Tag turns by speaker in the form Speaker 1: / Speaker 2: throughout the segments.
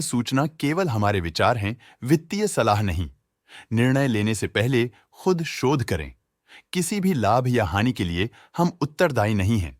Speaker 1: सूचना केवल हमारे विचार हैं, वित्तीय सलाह नहीं। निर्णय लेने से पहले खुद शोध करें। किसी भी लाभ या हानि के लिए हम उत्तरदायी नहीं हैं।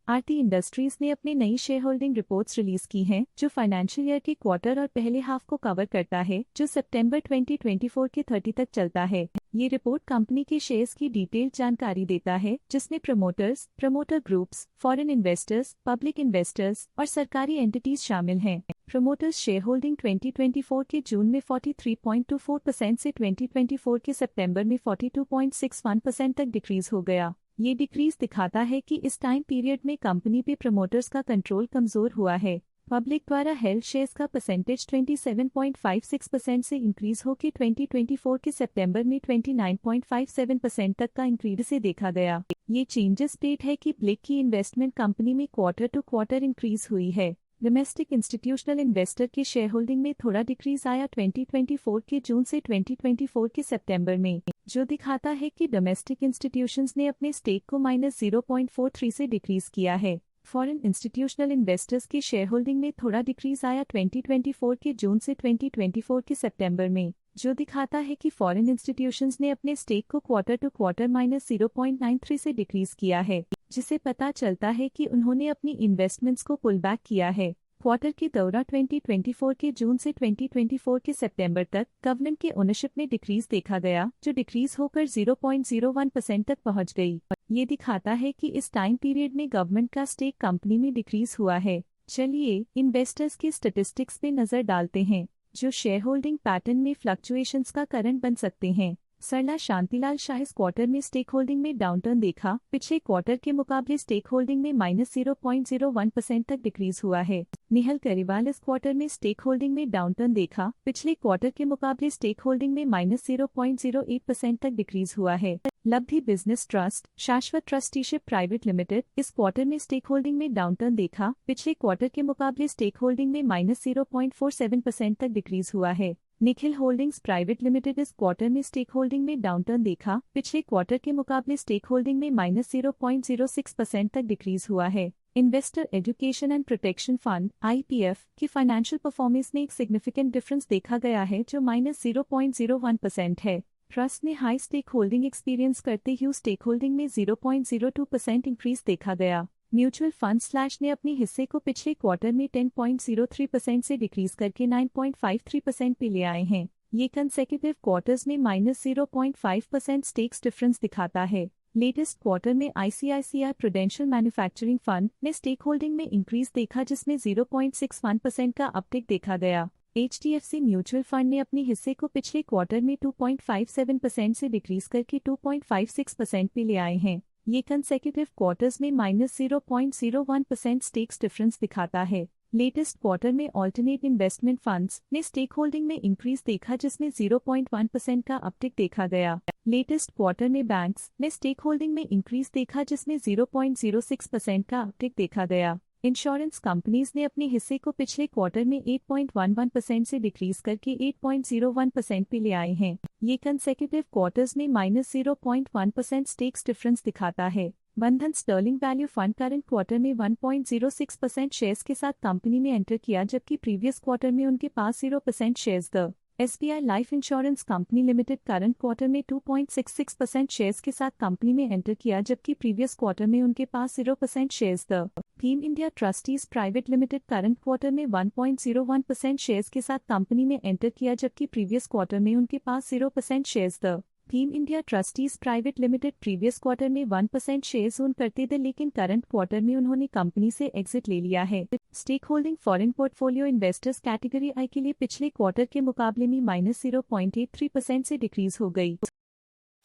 Speaker 2: आरती इंडस्ट्रीज ने अपनी नई शेयर होल्डिंग रिपोर्ट्स रिलीज की हैं, जो फाइनेंशियल ईयर के क्वार्टर और पहले हाफ को कवर करता है, जो सितंबर 2024 के 30 तक चलता है। ये रिपोर्ट कंपनी के शेयर्स की डिटेल्ड जानकारी देता है, जिसमें promoters, promoter groups, foreign investors, public investors और सरकारी एंटिटीज शामिल हैं। प्रमोटर्स शेयर होल्डिंग 2024 के जून में 43.24% से 2024 के सितंबर में 42.61% तक डिक्रीज हो गया। ये डिक्रीज दिखाता है कि इस टाइम पीरियड में कंपनी पे प्रमोटर्स का कंट्रोल कमजोर हुआ है। पब्लिक द्वारा हेल्ड शेयर्स का परसेंटेज 27.56% से इंक्रीज होकर 2024 के सितंबर में 29.57% तक का इंक्रीज से देखा गया। ये चेंजेस पेट है कि ब्लिक की इन्वेस्टमेंट कंपनी में क्वार्टर टू क्वार्टर इंक्रीज हुई है। डोमेस्टिक इंस्टीट्यूशनल इन्वेस्टर के शेयर होल्डिंग में थोड़ा डिक्रीज आया 2024 के जून से 2024 के सितंबर में, जो दिखाता है कि डोमेस्टिक इंस्टीट्यूशंस ने अपने स्टेक को -0.43 से डिक्रीज किया है। फॉरेन इंस्टीट्यूशनल इन्वेस्टर्स की शेयर होल्डिंग में थोड़ा डिक्रीज आया 2024 के जून से 2024 के सितंबर में, जो दिखाता है कि फॉरेन इंस्टीट्यूशंस ने अपने स्टेक को क्वार्टर टू क्वार्टर -0.93 से डिक्रीज किया है, जिसे पता चलता है कि उन्होंने अपनी इन्वेस्टमेंट्स को पुल बैक किया है। क्वार्टर के दौरान 2024 के जून से 2024 के सितंबर तक गवर्नमेंट के ओनरशिप में डिक्रीज देखा गया, जो डिक्रीज होकर 0.01% तक पहुंच गई। ये दिखाता है कि इस टाइम पीरियड में गवर्नमेंट का स्टेक कंपनी में डिक्रीज हुआ है। चलिए इन्वेस्टर्स के स्टैटिस्टिक्स पे नजर डालते हैं, जो शेयर होल्डिंग पैटर्न में फ्लक्चुएशंस का कारण बन सकते हैं। सरला शांतिलाल शाह इस क्वार्टर में स्टेक होल्डिंग में डाउनटर्न देखा। पिछले क्वार्टर के मुकाबले स्टेक होल्डिंग में -0.01% तक डिक्रीज हुआ है। निहल करीवाल इस क्वार्टर में स्टेक होल्डिंग में डाउनटर्न देखा। पिछले क्वार्टर के मुकाबले स्टेक होल्डिंग में -0.08% तक डिक्रीज हुआ है। लब्धि बिजनेस ट्रस्ट शाश्वत ट्रस्टीशिप प्राइवेट लिमिटेड इस क्वार्टर में स्टेक होल्डिंग में डाउनटर्न देखा। पिछले क्वार्टर के मुकाबले स्टेक होल्डिंग में -0.47% तक डिक्रीज हुआ है। निखिल होल्डिंग्स प्राइवेट लिमिटेड इस क्वार्टर में स्टेक होल्डिंग में डाउनटर्न देखा। पिछले क्वार्टर के मुकाबले स्टेक होल्डिंग में -0.06% तक डिक्रीज हुआ है। Investor education and protection fund (IPF) की फाइनेंशियल परफॉर्मेंस में एक सिग्निफिकेंट डिफरेंस देखा गया है, जो -0.01% है। ट्रस्ट ने हाई स्टेक होल्डिंग एक्सपीरियंस करते हुए स्टेक होल्डिंग में 0.02% इंक्रीज देखा गया। म्यूचुअल फंड स्लैश ने अपने हिस्से को पिछले क्वार्टर में 10.03% से डिक्रीज करके 9.53% पे ले आए हैं। ये कंसेक्यूटिव क्वार्टर्स में -0.5% स्टेक्स डिफरेंस दिखाता है। लेटेस्ट क्वार्टर में ICICI प्रूडेंशियल मैन्युफैक्चरिंग फंड ने स्टेक होल्डिंग में इंक्रीज देखा, जिसमें 0.61% का अपटिक देखा गया। HDFC म्यूचुअल फंड ने अपने हिस्से को पिछले क्वार्टर में 2.57% से डिक्रीज करके 2.56% पे ले आए हैं। ये कंसेक्यूटिव क्वार्टर्स में -0.01% स्टेक्स डिफरेंस दिखाता है। लेटेस्ट क्वार्टर में ऑल्टरनेट इन्वेस्टमेंट फंड्स ने स्टेक होल्डिंग में इंक्रीज देखा, जिसमें 0.1% का अपटिक देखा गया। लेटेस्ट क्वार्टर में बैंक्स ने स्टेक होल्डिंग में इंक्रीज देखा, जिसमें 0.06% का अपटिक देखा गया। इंश्योरेंस कंपनीज ने अपने हिस्से को पिछले क्वार्टर में 8.11% से डिक्रीज करके 8.01% पे ले आए हैं। ये कंसेक्यूटिव क्वार्टर्स में -0.1% स्टेक्स डिफरेंस दिखाता है। Bandhan sterling value fund current quarter में 1.06% शेयर्स के साथ कंपनी में एंटर किया, जबकि प्रीवियस क्वार्टर में उनके पास 0% shares the SBI life insurance company limited current quarter में 2.66% शेयर्स के साथ कंपनी में एंटर किया, जबकि प्रीवियस क्वार्टर में उनके पास 0% shares the Bhim India trustees private limited current quarter में 1.01% शेयर्स के साथ कंपनी में एंटर किया, जबकि प्रीवियस क्वार्टर में उनके पास 0% shares the Bhim India trustees private limited previous quarter में 1% शेयर्स ओन करते थे, लेकिन करंट क्वार्टर में उन्होंने कंपनी से एग्जिट ले लिया है। Stake holding foreign portfolio investors category I के लिए पिछले क्वार्टर के मुकाबले में -0.83% से डिक्रीज हो गई।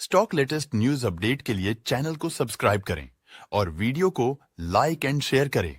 Speaker 1: स्टॉक लेटेस्ट न्यूज अपडेट के लिए चैनल को सब्सक्राइब करें और वीडियो को लाइक एंड शेयर करें।